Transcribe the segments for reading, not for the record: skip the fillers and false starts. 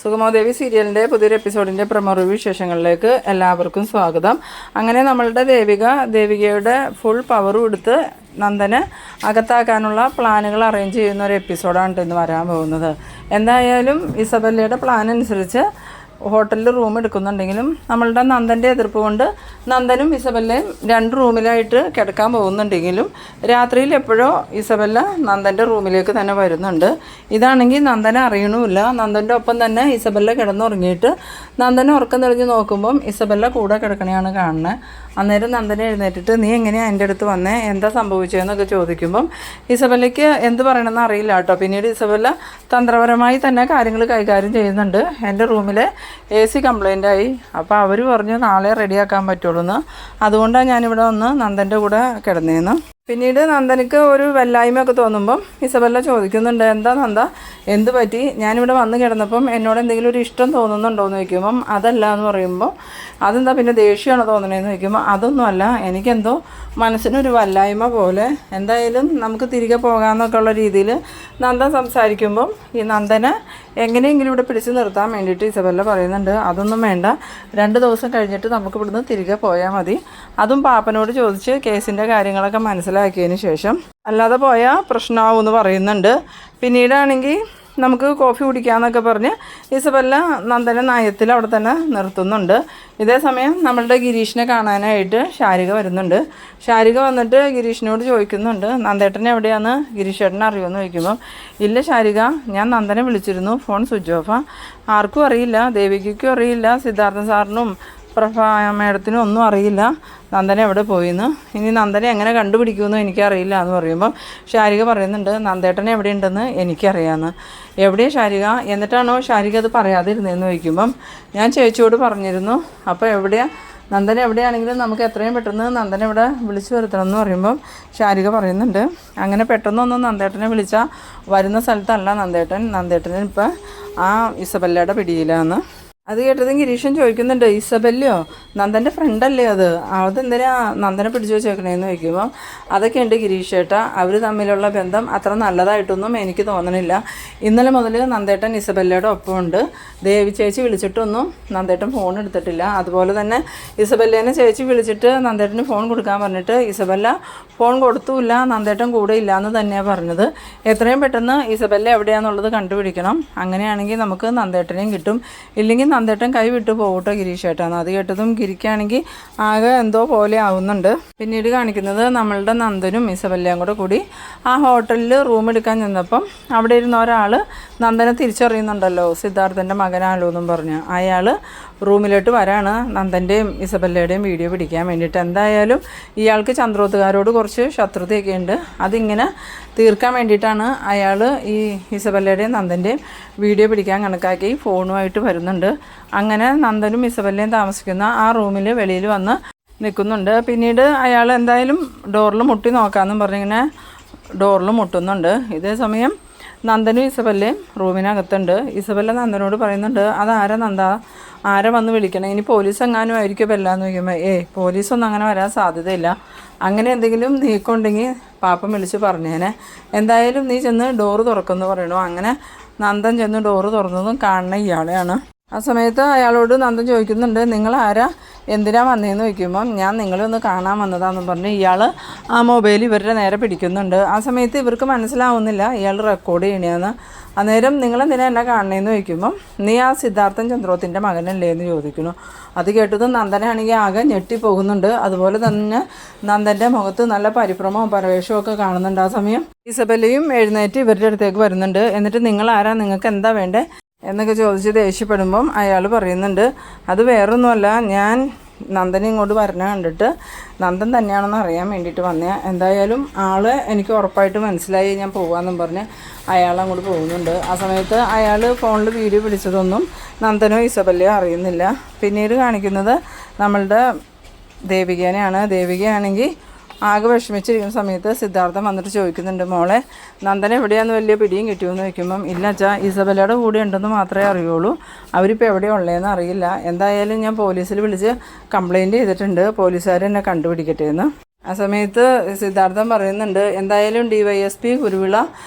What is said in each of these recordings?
സുഗമോദേവി സീരിയലിൻ്റെ പുതിയൊരു എപ്പിസോഡിൻ്റെ promo review വിശേഷങ്ങളിലേക്ക് എല്ലാവർക്കും സ്വാഗതം. അങ്ങനെ നമ്മളുടെ ദേവികയുടെ ഫുൾ പവറും എടുത്ത് നന്ദനെ അകത്താക്കാനുള്ള പ്ലാനുകൾ അറേഞ്ച് ചെയ്യുന്ന ഒരു എപ്പിസോഡാണ് ഇന്ന് വരാൻ പോകുന്നത്. എന്തായാലും ഇസബല്ലയുടെ പ്ലാൻ അനുസരിച്ച് ഹോട്ടലിൽ റൂം എടുക്കുന്നുണ്ടെങ്കിലും നമ്മളുടെ നന്ദൻ്റെ എതിർപ്പ് കൊണ്ട് നന്ദനും ഇസബല്ലയും 2 റൂമിലായിട്ട് കിടക്കാൻ പോകുന്നുണ്ടെങ്കിലും രാത്രിയിൽ എപ്പോഴോ ഇസബല്ല നന്ദൻ്റെ റൂമിലേക്ക് തന്നെ വരുന്നുണ്ട്. ഇതാണെങ്കിൽ നന്ദനെ അറിയണമില്ല. നന്ദൻ്റെ ഒപ്പം തന്നെ ഇസബല്ല കിടന്നുറങ്ങിയിട്ട് നന്ദനെ ഉറക്കം തെളിഞ്ഞ് നോക്കുമ്പം ഇസബല്ല കൂടെ കിടക്കണെയാണ് കാണുന്നത്. അന്നേരം നന്ദനെ എഴുന്നേറ്റിട്ട് നീ എങ്ങനെയാണ് എൻ്റെ അടുത്ത് വന്നേ, എന്താ സംഭവിച്ചതെന്നൊക്കെ ചോദിക്കുമ്പം ഇസബല്ലയ്ക്ക് എന്ത് പറയണമെന്ന് അറിയില്ല കേട്ടോ. പിന്നീട് ഇസബല്ല തന്ത്രപരമായി തന്നെ കാര്യങ്ങൾ കൈകാര്യം ചെയ്യുന്നുണ്ട്. എൻ്റെ റൂമിലെ AC കംപ്ലൈൻ്റായി, അപ്പോൾ അവർ പറഞ്ഞു നാളെ റെഡിയാക്കാൻ പറ്റുള്ളൂ എന്ന്. അതുകൊണ്ടാണ് ഞാനിവിടെ വന്ന് നന്ദൻ്റെ കൂടെ കിടന്നേന്ന്. പിന്നീട് നന്ദനക്ക് ഒരു വല്ലായ്മയൊക്കെ തോന്നുമ്പം ഇസബല്ല ചോദിക്കുന്നുണ്ട്, എന്താ നന്ദ എന്ത് പറ്റി, ഞാനിവിടെ വന്ന് കിടന്നപ്പം എന്നോട് എന്തെങ്കിലും ഒരു ഇഷ്ടം തോന്നുന്നുണ്ടോ എന്ന് ചോദിക്കുമ്പം അതല്ല എന്ന് പറയുമ്പോൾ അതെന്താ പിന്നെ ദേഷ്യമാണോ തോന്നണേന്ന് ചോദിക്കുമ്പോൾ അതൊന്നുമല്ല, എനിക്കെന്തോ മനസ്സിനൊരു വല്ലായ്മ പോലെ, എന്തായാലും നമുക്ക് തിരികെ പോകാമെന്നൊക്കെ ഉള്ള രീതിയിൽ നന്ദൻ സംസാരിക്കുമ്പം ഈ നന്ദനെ എങ്ങനെയെങ്കിലും ഇവിടെ പിടിച്ച് നിർത്താൻ വേണ്ടിയിട്ട് ഇസബല്ല പറയുന്നുണ്ട്, അതൊന്നും വേണ്ട, 2 ദിവസം കഴിഞ്ഞിട്ട് നമുക്ക് ഇവിടുന്ന് തിരികെ പോയാൽ മതി, അതും പാപ്പനോട് ചോദിച്ച് കേസിൻ്റെ കാര്യങ്ങളൊക്കെ മനസ്സിലാക്കിയതിന് ശേഷം, അല്ലാതെ പോയാൽ പ്രശ്നമാവും എന്ന് പറയുന്നുണ്ട്. പിന്നീടാണെങ്കിൽ നമുക്ക് കോഫി കുടിക്കാമെന്നൊക്കെ പറഞ്ഞ് ഇസബല്ല നന്ദന നയത്തിൽ അവിടെ തന്നെ നിർത്തുന്നുണ്ട്. ഇതേ സമയം നമ്മളുടെ ഗിരീഷിനെ കാണാനായിട്ട് ശാരിക വരുന്നുണ്ട്. ശാരിക വന്നിട്ട് ഗിരീഷിനോട് ചോദിക്കുന്നുണ്ട്, നന്ദേട്ടൻ എവിടെയാണെന്ന് ഗിരീഷേട്ടനെ അറിയുമെന്ന് ചോദിക്കുമ്പം ഇല്ല ശാരിക, ഞാൻ നന്ദനെ വിളിച്ചിരുന്നു, ഫോൺ സ്വിച്ച് ഓഫാണ്, ആർക്കും അറിയില്ല, ദേവികയ്ക്കും അറിയില്ല, സിദ്ധാർത്ഥൻ സാറിനും മേഡത്തിനും ഒന്നും അറിയില്ല നന്ദന എവിടെ പോയിന്ന്. ഇനി നന്ദനെ എങ്ങനെ കണ്ടുപിടിക്കുമെന്ന് എനിക്കറിയില്ല എന്ന് പറയുമ്പം ശാരിക പറയുന്നുണ്ട്, നന്ദേട്ടൻ എവിടെയുണ്ടെന്ന് എനിക്കറിയാമെന്ന്. എവിടെയാണ് ശാരിക, എന്നിട്ടാണോ ശാരിക അത് പറയാതിരുന്നതെന്ന് ചോദിക്കുമ്പം ഞാൻ ചേച്ചിയോട് പറഞ്ഞിരുന്നു, അപ്പോൾ എവിടെയാണ് നന്ദന എവിടെയാണെങ്കിലും നമുക്ക് എത്രയും പെട്ടെന്ന് നന്ദനെ ഇവിടെ വിളിച്ചു വരുത്തണം എന്ന് പറയുമ്പം ശാരിക പറയുന്നുണ്ട്, അങ്ങനെ പെട്ടെന്നൊന്നും നന്ദേട്ടനെ വിളിച്ചാൽ വരുന്ന സ്ഥലത്തല്ല നന്ദേട്ടൻ ഇപ്പം ആ ഇസബല്ലയുടെ പിടിയിലാന്ന്. അത് കേട്ടതും ഗിരീഷൻ ചോദിക്കുന്നുണ്ട്, ഇസബല്ലയോ നന്ദൻ്റെ ഫ്രണ്ടല്ലേ അതെന്തിനാ നന്ദനെ പിടിച്ചു വെച്ചേക്കണേന്ന് ചോദിക്കുമ്പോൾ അതൊക്കെയുണ്ട് ഗിരീഷേട്ടാ, അവർ തമ്മിലുള്ള ബന്ധം അത്ര നല്ലതായിട്ടൊന്നും എനിക്ക് തോന്നണില്ല. ഇന്നലെ മുതൽ നന്ദേട്ടൻ ഇസബല്ലയുടെ ഒപ്പമുണ്ട്, ദേവി ചേച്ചി വിളിച്ചിട്ടൊന്നും നന്ദേട്ടൻ ഫോൺ എടുത്തിട്ടില്ല. അതുപോലെ തന്നെ ഇസബല്ലേനെ ചേച്ചി വിളിച്ചിട്ട് നന്ദേട്ടന് ഫോൺ കൊടുക്കാൻ പറഞ്ഞിട്ട് ഇസബല്ല ഫോൺ കൊടുത്തുമില്ല, നന്ദേട്ടൻ കൂടെ ഇല്ല എന്ന് തന്നെയാണ് പറഞ്ഞത്. എത്രയും പെട്ടെന്ന് ഇസബല്ല എവിടെയാണെന്നുള്ളത് കണ്ടുപിടിക്കണം, അങ്ങനെയാണെങ്കിൽ നമുക്ക് നന്ദേട്ടനെയും കിട്ടും, ഇല്ലെങ്കിൽ നന്ദേട്ടൻ കൈ വിട്ടു പോകട്ടോ ഗിരീഷേട്ടാന്ന്. അത് കേട്ടതും ഗിരിക്കാണെങ്കിൽ ആകെ എന്തോ പോലെ ആവുന്നുണ്ട്. പിന്നീട് കാണിക്കുന്നത് നമ്മളുടെ നന്ദനും ഇസബല്ലയും കൂടി ആ ഹോട്ടലിൽ റൂം എടുക്കാൻ ചെന്നപ്പം അവിടെ ഇരുന്ന ഒരാൾ നന്ദനെ തിരിച്ചറിയുന്നുണ്ടല്ലോ, സിദ്ധാർത്ഥൻ്റെ മകനാലോ എന്നും പറഞ്ഞ് അയാൾ റൂമിലോട്ട് വരാണ് നന്ദൻ്റെയും ഇസബല്ലയുടെയും വീഡിയോ പിടിക്കാൻ വേണ്ടിയിട്ട്. എന്തായാലും ഇയാൾക്ക് ചന്ദ്രോത്തുകാരോട് കുറച്ച് ശത്രുതയൊക്കെ ഉണ്ട്, അതിങ്ങനെ തീർക്കാൻ വേണ്ടിയിട്ടാണ് അയാൾ ഈ ഇസബല്ലയുടെയും നന്ദൻ്റെയും വീഡിയോ പിടിക്കാൻ കണക്കാക്കി ഫോണുമായിട്ട് വരുന്നുണ്ട്. അങ്ങനെ നന്ദനും ഇസബല്ലയും താമസിക്കുന്ന ആ റൂമിൽ വെളിയിൽ വന്ന് നിൽക്കുന്നുണ്ട്. പിന്നീട് അയാൾ എന്തായാലും ഡോറിൽ മുട്ടി നോക്കാമെന്നും പറഞ്ഞിങ്ങനെ ഡോറിൽ മുട്ടുന്നുണ്ട്. ഇതേ സമയം നന്ദനും ഇസബല്ലയും റൂമിനകത്തുണ്ട്. ഇസബല്ല നന്ദനോട് പറയുന്നുണ്ട്, അതാരാ നന്ദ, ആരെ വന്ന് വിളിക്കണം, ഇനി പോലീസ് എങ്ങാനും ആയിരിക്കും എല്ലാന്ന് ചോദിക്കുമ്പോൾ പോലീസൊന്നും അങ്ങനെ വരാൻ സാധ്യതയില്ല, അങ്ങനെ എന്തെങ്കിലും നീക്കമുണ്ടെങ്കിൽ പാപ്പൻ വിളിച്ച് പറഞ്ഞേനെ, എന്തായാലും നീ ചെന്ന് ഡോറ് തുറക്കുമെന്ന് പറയണു. അങ്ങനെ നന്ദൻ ചെന്ന് ഡോറ് തുറന്നതും കാണുന്ന ഇയാളെയാണ്. ആ സമയത്ത് അയാളോട് നന്ദൻ ചോദിക്കുന്നുണ്ട്, നിങ്ങൾ ആരാ, എന്തിനാ വന്നതെന്ന് ചോദിക്കുമ്പം ഞാൻ നിങ്ങളെ ഒന്ന് കാണാൻ വന്നതാണെന്ന് പറഞ്ഞ് ഇയാൾ ആ മൊബൈൽ ഇവരുടെ നേരെ പിടിക്കുന്നുണ്ട്. ആ സമയത്ത് ഇവർക്ക് മനസ്സിലാവുന്നില്ല ഇയാൾ റെക്കോർഡ് ചെയ്യണേന്ന്. അന്നേരം നിങ്ങളെന്തിനാ എന്നെ കാണണേന്ന് ചോദിക്കുമ്പം നീ ആ സിദ്ധാർത്ഥൻ ചന്ദ്രോത്തിൻ്റെ മകനല്ലേ എന്ന് ചോദിക്കുന്നു. അത് കേട്ടതും നന്ദനാണെങ്കിൽ ആകെ ഞെട്ടിപ്പോകുന്നുണ്ട്. അതുപോലെ തന്നെ നന്ദൻ്റെ മുഖത്ത് നല്ല പരിഭ്രമവും പരവേഷവും ഒക്കെ കാണുന്നുണ്ട്. ആ സമയം ഇസബല്ലയും എഴുന്നേറ്റ് ഇവരുടെ അടുത്തേക്ക് വരുന്നുണ്ട്. എന്നിട്ട് നിങ്ങൾ ആരാ, നിങ്ങൾക്ക് എന്താ വേണ്ടേ എന്നൊക്കെ ചോദിച്ച് ദേഷ്യപ്പെടുമ്പം അയാൾ പറയുന്നുണ്ട്, അത് വേറൊന്നുമല്ല, ഞാൻ നന്ദനെ ഇങ്ങോട്ട് വരണ കണ്ടിട്ട് നന്ദൻ തന്നെയാണെന്ന് അറിയാൻ വേണ്ടിയിട്ട് വന്നേ, എന്തായാലും ആളെ എനിക്ക് ഉറപ്പായിട്ട് മനസ്സിലായി, ഞാൻ പോകാമെന്നും പറഞ്ഞ് അയാൾ അങ്ങോട്ട് പോകുന്നുണ്ട്. ആ സമയത്ത് അയാൾ ഫോണിൽ വീഡിയോ പിടിച്ചതൊന്നും നന്ദനോ ഇസബല്ലയോ അറിയുന്നില്ല. പിന്നീട് കാണിക്കുന്നത് നമ്മളുടെ ദേവികേനെയാണ്. ദേവികയാണെങ്കിൽ ആകെ വിഷമിച്ചിരിക്കുന്ന സമയത്ത് സിദ്ധാർത്ഥൻ വന്നിട്ട് ചോദിക്കുന്നുണ്ട്, മോളെ നന്ദൻ എവിടെയാണെന്ന് വലിയ പിടിയും കിട്ടിയെന്ന് ചോദിക്കുമ്പം ഇല്ല അച്ഛാ, ഇസബല്ലയുടെ കൂടെ ഉണ്ടെന്ന് മാത്രമേ അറിയുള്ളൂ, അവരിപ്പോൾ എവിടെയാണ് ഉള്ളതെന്ന് അറിയില്ല, എന്തായാലും ഞാൻ പോലീസിൽ വിളിച്ച് കംപ്ലയിൻറ്റ് ചെയ്തിട്ടുണ്ട്, പോലീസുകാർ എന്നെ കണ്ടുപിടിക്കട്ടെ എന്ന്. ആ സമയത്ത് സിദ്ധാർത്ഥൻ പറയുന്നുണ്ട്, എന്തായാലും DYSP കുരുവിള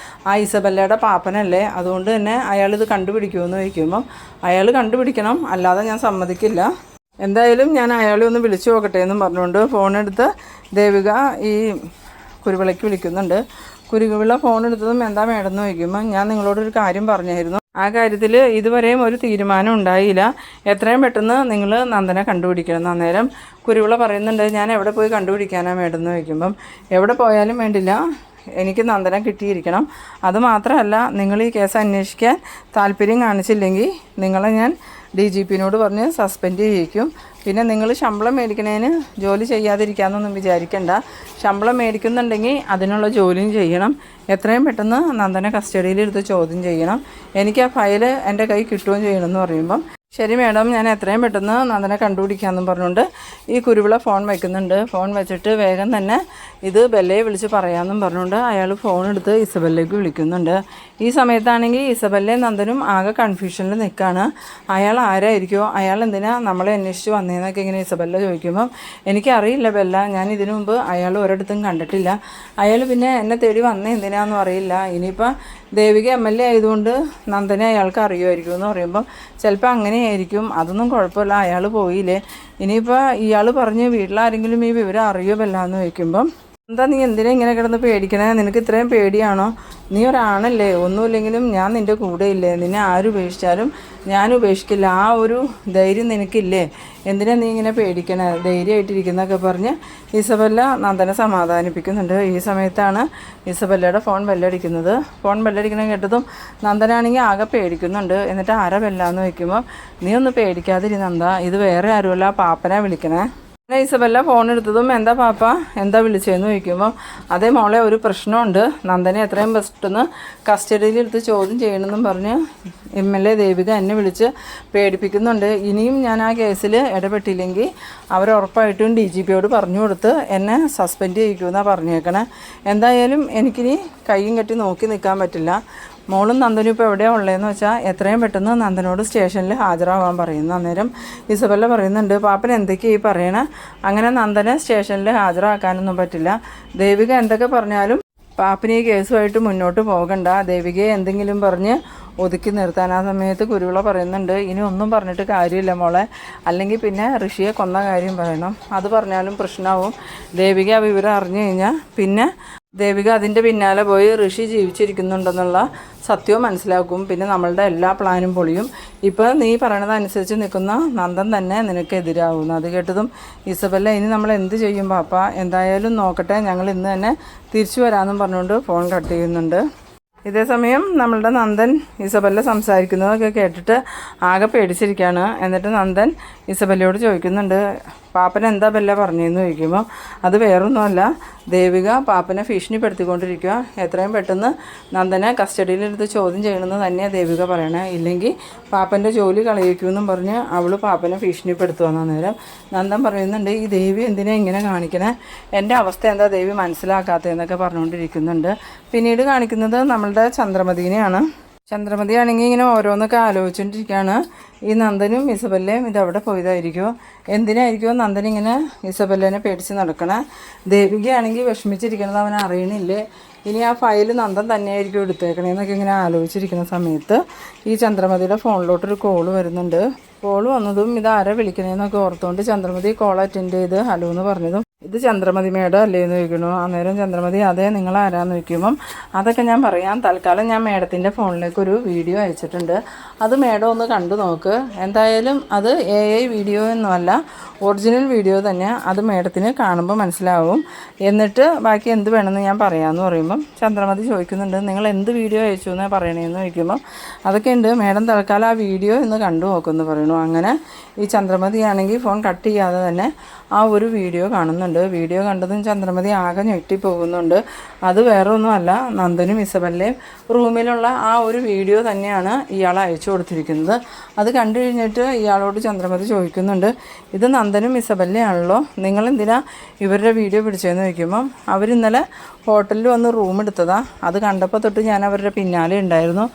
ആ ഇസബല്ലയുടെ പാപ്പനല്ലേ, അതുകൊണ്ട് തന്നെ അയാളിത് കണ്ടുപിടിക്കുമെന്ന് ചോദിക്കുമ്പം അയാൾ കണ്ടുപിടിക്കണം, അല്ലാതെ ഞാൻ സമ്മതിക്കില്ല. എന്തായാലും ഞാൻ അയാളെ ഒന്ന് വിളിച്ചു നോക്കട്ടെ എന്നും പറഞ്ഞുകൊണ്ട് ഫോണെടുത്ത് ദേവിക ഈ കുരുവിളയ്ക്ക് വിളിക്കുന്നുണ്ട്. കുരുവിള ഫോൺ എടുത്തതും എന്താ മേഡം ചോദിക്കുമ്പോൾ ഞാൻ നിങ്ങളോടൊരു കാര്യം പറഞ്ഞായിരുന്നു, ആ കാര്യത്തിൽ ഇതുവരെയും ഒരു തീരുമാനം ഉണ്ടായില്ല, എത്രയും പെട്ടെന്ന് നിങ്ങൾ നന്ദനെ കണ്ടുപിടിക്കണം. അന്നേരം കുരുവിള പറയുന്നുണ്ട്, ഞാൻ എവിടെ പോയി കണ്ടുപിടിക്കാനാണ് മേഡം ചോദിക്കുമ്പം എവിടെ പോയാലും വേണ്ടില്ല, എനിക്ക് നന്ദനെ കിട്ടിയിരിക്കണം. അതുമാത്രമല്ല, നിങ്ങൾ ഈ കേസ് അന്വേഷിക്കാൻ താല്പര്യം കാണിച്ചില്ലെങ്കിൽ നിങ്ങളെ ഞാൻ DGPനോട് പറഞ്ഞ് സസ്പെൻഡ് ചെയ്യിക്കും. പിന്നെ നിങ്ങൾ ശമ്പളം മേടിക്കണേന് ജോലി ചെയ്യാതിരിക്കാമെന്നൊന്നും വിചാരിക്കണ്ട. ശമ്പളം മേടിക്കുന്നുണ്ടെങ്കിൽ അതിനുള്ള ജോലിയും ചെയ്യണം. എത്രയും പെട്ടെന്ന് നന്ദനെ കസ്റ്റഡിയിലെടുത്ത് ചോദ്യം ചെയ്യണം. എനിക്ക് ആ ഫയൽ എൻ്റെ കൈ കിട്ടുകയും ചെയ്യണമെന്ന് പറയുമ്പം ശരി മേഡം, ഞാൻ എത്രയും പെട്ടെന്ന് നന്ദനെ കണ്ടുപിടിക്കാമെന്നും പറഞ്ഞുകൊണ്ട് ഈ കുരുവിള ഫോൺ വയ്ക്കുന്നുണ്ട്. ഫോൺ വെച്ചിട്ട് വേഗം തന്നെ ഇത് ബെല്ലയെ വിളിച്ച് പറയാമെന്നും പറഞ്ഞുകൊണ്ട് അയാൾ ഫോൺ എടുത്ത് ഇസബല്ലേക്ക് വിളിക്കുന്നുണ്ട്. ഈ സമയത്താണെങ്കിൽ ഇസബല്ലയും നന്ദനും ആകെ കൺഫ്യൂഷനിൽ നിൽക്കുകയാണ്. അയാൾ ആരായിരിക്കുമോ, അയാൾ എന്തിനാ നമ്മളെ അന്വേഷിച്ച് വന്നതെന്നൊക്കെ ഇങ്ങനെ ഇസബല്ല ചോദിക്കുമ്പം എനിക്കറിയില്ല ബെല്ല, ഞാൻ ഇതിനു മുമ്പ് അയാൾ ഒരിടത്തും കണ്ടിട്ടില്ല. അയാൾ പിന്നെ എന്നെ തേടി വന്നേ എന്തിനാണെന്നും അറിയില്ല. ഇനിയിപ്പോൾ ദേവിക MLA ആയതുകൊണ്ട് നന്ദനെ അയാൾക്ക് അറിയുമായിരിക്കും എന്ന് പറയുമ്പം ചിലപ്പോൾ അങ്ങനെയായിരിക്കും, അതൊന്നും കുഴപ്പമില്ല, അയാൾ പോയില്ലേ. ഇനിയിപ്പോൾ ഇയാൾ പറഞ്ഞ് വീട്ടിലാരെങ്കിലും ഈ വിവരം അറിയുമല്ല എന്ന് ചോദിക്കുമ്പം എന്താ നീ എന്തിനാ ഇങ്ങനെ കിടന്ന് പേടിക്കണേ, നിനക്ക് ഇത്രയും പേടിയാണോ, നീ ഒരാണല്ലേ, ഒന്നുമില്ലെങ്കിലും ഞാൻ നിൻ്റെ കൂടെ ഇല്ലേ, നിന്നെ ആരും ഉപേക്ഷിച്ചാലും ഞാൻ ഉപേക്ഷിക്കില്ല, ആ ഒരു ധൈര്യം നിനക്കില്ലേ, എന്തിനാ നീ ഇങ്ങനെ പേടിക്കണേ, ധൈര്യമായിട്ടിരിക്കുന്നൊക്കെ പറഞ്ഞ് ഇസബല്ല നന്ദനെ സമാധാനിപ്പിക്കുന്നുണ്ട്. ഈ സമയത്താണ് ഇസബല്ലയുടെ ഫോൺ ബെല്ലടിക്കുന്നത്. ഫോൺ ബെല്ലടിക്കണ കേട്ടതും നന്ദനാണെങ്കിൽ ആകെ പേടിക്കുന്നുണ്ട്. എന്നിട്ട് ആരാ ബെല്ലാന്ന് വയ്ക്കുമ്പോൾ നീ ഒന്ന് പേടിക്കാതിരി നന്ദ, ഇത് വേറെ ആരുമല്ല, പാപ്പനെ വിളിക്കണേ. ഇസബല്ല ഫോൺ എടുത്തതും എന്താ പാപ്പ, എന്താ വിളിച്ചതെന്ന് ചോദിക്കുമ്പം അതേ മോളെ, ഒരു പ്രശ്നമുണ്ട്, നന്ദനെ എത്രയും പെട്ടെന്ന് കസ്റ്റഡിയിലെടുത്ത് ചോദ്യം ചെയ്യണമെന്നും പറഞ്ഞ് MLA ദേവിക എന്നെ വിളിച്ച് പേടിപ്പിക്കുന്നുണ്ട്. ഇനിയും ഞാൻ ആ കേസിൽ ഇടപെട്ടില്ലെങ്കിൽ അവരുറപ്പായിട്ടും DGPയോട് പറഞ്ഞു കൊടുത്ത് എന്നെ സസ്പെൻഡ് ചെയ്യിക്കുമെന്നാണ് പറഞ്ഞേക്കണേ. എന്തായാലും എനിക്കിനി കൈയും കെട്ടി നോക്കി നിൽക്കാൻ പറ്റില്ല. മോളും നന്ദനും ഇപ്പോൾ എവിടെയാണ് ഉള്ളതെന്ന് വെച്ചാൽ എത്രയും പെട്ടെന്ന് നന്ദനോട് സ്റ്റേഷനിൽ ഹാജരാകാൻ പറയുന്നു. അന്നേരം ഇസബല്ല പറയുന്നുണ്ട്, പാപ്പൻ എന്തൊക്കെയാണ് ഈ പറയണേ, അങ്ങനെ നന്ദനെ സ്റ്റേഷനിൽ ഹാജരാക്കാനൊന്നും പറ്റില്ല. ദേവിക എന്തൊക്കെ പറഞ്ഞാലും പാപ്പന് ഈ കേസുമായിട്ട് മുന്നോട്ട് പോകണ്ട, ദേവികയെ എന്തെങ്കിലും പറഞ്ഞ് ഒതുക്കി നിർത്താൻ. ആ സമയത്ത് കുരുവിള പറയുന്നുണ്ട്, ഇനി ഒന്നും പറഞ്ഞിട്ട് കാര്യമില്ല മോളെ, അല്ലെങ്കിൽ പിന്നെ ഋഷിയെ കൊന്ന കാര്യം പറയണം, അത് പറഞ്ഞാലും പ്രശ്നമാവും. ദേവിക ആ വിവരം അറിഞ്ഞു കഴിഞ്ഞാൽ പിന്നെ ദേവിക അതിൻ്റെ പിന്നാലെ പോയി ഋഷി ജീവിച്ചിരിക്കുന്നുണ്ടെന്നുള്ള സത്യവും മനസ്സിലാക്കും. പിന്നെ നമ്മളുടെ എല്ലാ പ്ലാനും പൊളിയും. ഇപ്പോൾ നീ പറയണതനുസരിച്ച് നിൽക്കുന്ന നന്ദൻ തന്നെ നിനക്കെതിരാകുന്നു. അത് കേട്ടതും ഇസബല്ല, ഇനി നമ്മൾ എന്ത് ചെയ്യും പാപ്പ, എന്തായാലും നോക്കട്ടെ, ഞങ്ങൾ ഇന്ന് തന്നെ തിരിച്ചു വരാമെന്നും പറഞ്ഞുകൊണ്ട് ഫോൺ കട്ട് ചെയ്യുന്നുണ്ട്. ഇതേസമയം നമ്മളുടെ നന്ദൻ ഇസബല്ല സംസാരിക്കുന്നതൊക്കെ കേട്ടിട്ട് ആകെ പേടിച്ചിരിക്കുകയാണ്. എന്നിട്ട് നന്ദൻ ഇസബല്ലയോട് ചോദിക്കുന്നുണ്ട്, പാപ്പൻ എന്താ ബെല്ല പറഞ്ഞതെന്ന് ചോദിക്കുമ്പോൾ അത് വേറൊന്നുമല്ല, ദേവിക പാപ്പനെ ഭീഷണിപ്പെടുത്തിക്കൊണ്ടിരിക്കുക, എത്രയും പെട്ടെന്ന് നന്ദനെ കസ്റ്റഡിയിലെടുത്ത് ചോദ്യം ചെയ്യണമെന്ന് തന്നെയാണ് ദേവിക പറയണേ, ഇല്ലെങ്കിൽ പാപ്പൻ്റെ ജോലി കളയിക്കുമെന്നും പറഞ്ഞ് അവൾ പാപ്പനെ ഭീഷണിപ്പെടുത്തുമെന്ന്. നേരം നന്ദൻ പറയുന്നുണ്ട്, ഈ ദേവി എന്തിനാ ഇങ്ങനെ കാണിക്കണേ, എൻ്റെ അവസ്ഥ എന്താ ദേവി മനസ്സിലാക്കാത്തതെന്നൊക്കെ പറഞ്ഞുകൊണ്ടിരിക്കുന്നുണ്ട്. പിന്നീട് കാണിക്കുന്നത് നമ്മളുടെ ചന്ദ്രമതിനെയാണ്. ചന്ദ്രമതി ആണെങ്കിൽ ഇങ്ങനെ ഓരോന്നൊക്കെ ആലോചിച്ചുകൊണ്ടിരിക്കുകയാണ്. ഈ നന്ദനും ഇസബല്ലയും ഇതവിടെ പോയതായിരിക്കുമോ, എന്തിനായിരിക്കുമോ നന്ദൻ ഇങ്ങനെ ഇസബല്ലേനെ പേടിച്ച് നടക്കണേ, ദേവികയാണെങ്കിൽ വിഷമിച്ചിരിക്കണത് അവൻ അറിയണില്ലേ, ഇനി ആ ഫയൽ നന്ദൻ തന്നെയായിരിക്കും എടുത്തേക്കണേന്നൊക്കെ ഇങ്ങനെ ആലോചിച്ചിരിക്കുന്ന സമയത്ത് ഈ ചന്ദ്രമതിയുടെ ഫോണിലോട്ടൊരു കോള് വരുന്നുണ്ട്. കോൾ വന്നതും ഇതാരാ വിളിക്കണേന്നൊക്കെ ഓർത്തുകൊണ്ട് ചന്ദ്രമതി കോൾ അറ്റൻഡ് ചെയ്ത് ഹലോ എന്ന് പറഞ്ഞതും ഇത് ചന്ദ്രമതി മേഡം അല്ലേ എന്ന് ചോദിക്കണു. അന്നേരം ചന്ദ്രമതി അതെ, നിങ്ങൾ ആരാന്ന് ചോദിക്കുമ്പം അതൊക്കെ ഞാൻ പറയാം, തൽക്കാലം ഞാൻ മേഡത്തിൻ്റെ ഫോണിലേക്ക് ഒരു വീഡിയോ അയച്ചിട്ടുണ്ട്, അത് മേഡം ഒന്ന് കണ്ടു നോക്ക്, എന്തായാലും അത് AI വീഡിയോ ഒന്നുമല്ല, ഒറിജിനൽ വീഡിയോ തന്നെ, അത് മേഡത്തിന് കാണുമ്പോൾ മനസ്സിലാവും, എന്നിട്ട് ബാക്കി എന്ത് വേണമെന്ന് ഞാൻ പറയാമെന്ന് പറയുമ്പം ചന്ദ്രമതി ചോദിക്കുന്നുണ്ട്, നിങ്ങൾ എന്ത് വീഡിയോ അയച്ചു എന്ന് പറയണേന്ന് ചോദിക്കുമ്പം അതൊക്കെ ഉണ്ട് മേഡം, തൽക്കാലം ആ വീഡിയോ ഇന്ന് കണ്ടു നോക്കുമെന്ന് പറയുന്നു. അങ്ങനെ ഈ ചന്ദ്രമതി ആണെങ്കിൽ ഫോൺ കട്ട് ചെയ്യാതെ തന്നെ ആ ഒരു വീഡിയോ കാണുന്നുണ്ട്. വീഡിയോ കണ്ടതും ചന്ദ്രമതി ആകെ ഞെട്ടിപ്പോകുന്നുണ്ട്. അത് വേറെ ഒന്നുമല്ല, നന്ദനും ഇസബല്ലയും റൂമിലുള്ള ആ ഒരു വീഡിയോ തന്നെയാണ് ഇയാൾ അയച്ചു കൊടുത്തിരിക്കുന്നത്. അത് കണ്ടു കഴിഞ്ഞിട്ട് ഇയാളോട് ചന്ദ്രമതി ചോദിക്കുന്നുണ്ട്, ഇത് നന്ദനും ഇസബല്ലയാണല്ലോ, നിങ്ങളെന്തിനാ ഇവരുടെ വീഡിയോ പിടിച്ചതെന്ന് ചോദിക്കുമ്പം അവരിന്നലെ ഹോട്ടലിൽ വന്ന് റൂം എടുത്തതാണ്. അത് കണ്ടപ്പോൾ തൊട്ട് ഞാൻ അവരുടെ പിന്നാലെ ഉണ്ടായിരുന്നു.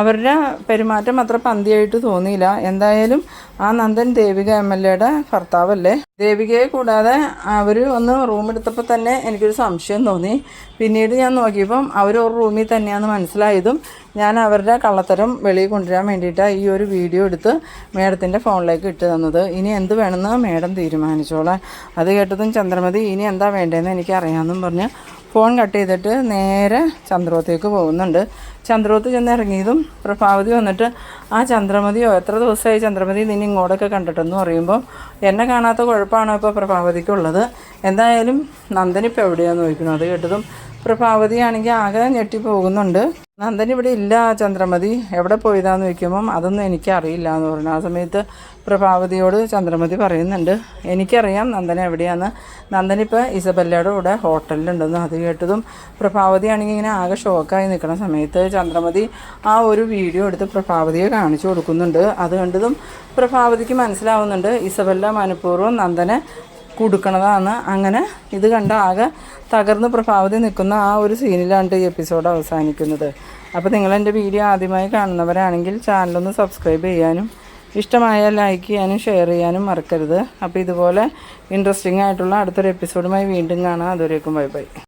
അവരുടെ പെരുമാറ്റം അത്ര പന്തിയായിട്ട് തോന്നിയില്ല. എന്തായാലും ആ നന്ദൻ ദേവിക MLAയുടെ ഭർത്താവല്ലേ. ദേവികയെ കൂടാതെ അവർ ഒന്ന് റൂം എടുത്തപ്പോൾ തന്നെ എനിക്കൊരു സംശയം തോന്നി. പിന്നീട് ഞാൻ നോക്കിയപ്പം അവർ ഒരു റൂമിൽ തന്നെയാണെന്ന് മനസ്സിലായതും ഞാൻ അവരുടെ കള്ളത്തരം വെളിയിൽ കൊണ്ടുവരാൻ വേണ്ടിയിട്ടാണ് ഈ ഒരു വീഡിയോ എടുത്ത് മേഡത്തിൻ്റെ ഫോണിലേക്ക് ഇട്ട് തന്നത്. ഇനി എന്ത് വേണമെന്ന് മേഡം തീരുമാനിച്ചോളാം. അത് കേട്ടതും ചന്ദ്രമതി ഇനി എന്താ വേണ്ടതെന്ന് എനിക്കറിയാമെന്നും പറഞ്ഞ് ഫോൺ കട്ട് ചെയ്തിട്ട് നേരെ ചന്ദ്രോത്തേക്ക് പോകുന്നുണ്ട്. ചന്ദ്രോത്ത് ചെന്ന് ഇറങ്ങിയതും പ്രഭാവതി വന്നിട്ട് ആ ചന്ദ്രമതിയോ എത്ര ദിവസമായി ചന്ദ്രമതി നിന്നെ ഇങ്ങോട്ടൊക്കെ കണ്ടിട്ടെന്ന് പറയുമ്പോൾ എന്നെ കാണാത്ത കുഴപ്പമാണോ ഇപ്പോൾ പ്രഭാവതിക്കുള്ളത്? എന്തായാലും നന്ദൻ ഇപ്പോൾ എവിടെയാണെന്ന് ചോദിക്കണം. അത് കേട്ടതും പ്രഭാവതിയാണെങ്കിൽ ആകെ ഞെട്ടിപ്പോകുന്നുണ്ട്. നന്ദൻ ഇവിടെ ഇല്ല ചന്ദ്രമതി, എവിടെ പോയതാന്ന് ചോദിക്കുമ്പം അതൊന്നും എനിക്കറിയില്ല എന്ന് പറഞ്ഞു. ആ സമയത്ത് പ്രഭാവതിയോട് ചന്ദ്രമതി പറയുന്നുണ്ട് എനിക്കറിയാം നന്ദൻ എവിടെയാന്ന്. നന്ദനിപ്പോൾ ഇസബല്ലയുടെ കൂടെ ഹോട്ടലിലുണ്ടെന്ന്. അത് കേട്ടതും പ്രഭാവതിയാണെങ്കിൽ ഇങ്ങനെ ആകെ ഷോക്കായി നിൽക്കുന്ന സമയത്ത് ചന്ദ്രമതി ആ ഒരു വീഡിയോ എടുത്ത് പ്രഭാവതിയെ കാണിച്ചു കൊടുക്കുന്നുണ്ട്. അത് കണ്ടതും പ്രഭാവതിക്ക് മനസ്സിലാവുന്നുണ്ട് ഇസബല്ല മനഃപൂർവ്വം നന്ദനെ കൊടുക്കണതാണ്. അങ്ങനെ ഇത് കണ്ട ആകെ തകർന്ന് പ്രഭാവതി നിൽക്കുന്ന ആ ഒരു സീനിലാണ് ഈ എപ്പിസോഡ് അവസാനിക്കുന്നത്. അപ്പോൾ നിങ്ങളെൻ്റെ വീഡിയോ ആദ്യമായി കാണുന്നവരാണെങ്കിൽ ചാനലൊന്ന് സബ്സ്ക്രൈബ് ചെയ്യാനും ഇഷ്ടമായാൽ ലൈക്ക് ചെയ്യാനും ഷെയർ ചെയ്യാനും മറക്കരുത്. അപ്പോൾ ഇതുപോലെ ഇൻട്രസ്റ്റിംഗ് ആയിട്ടുള്ള അടുത്തൊരു എപ്പിസോഡുമായി വീണ്ടും കാണാം. അതുവരേക്കും ബൈ ബൈ.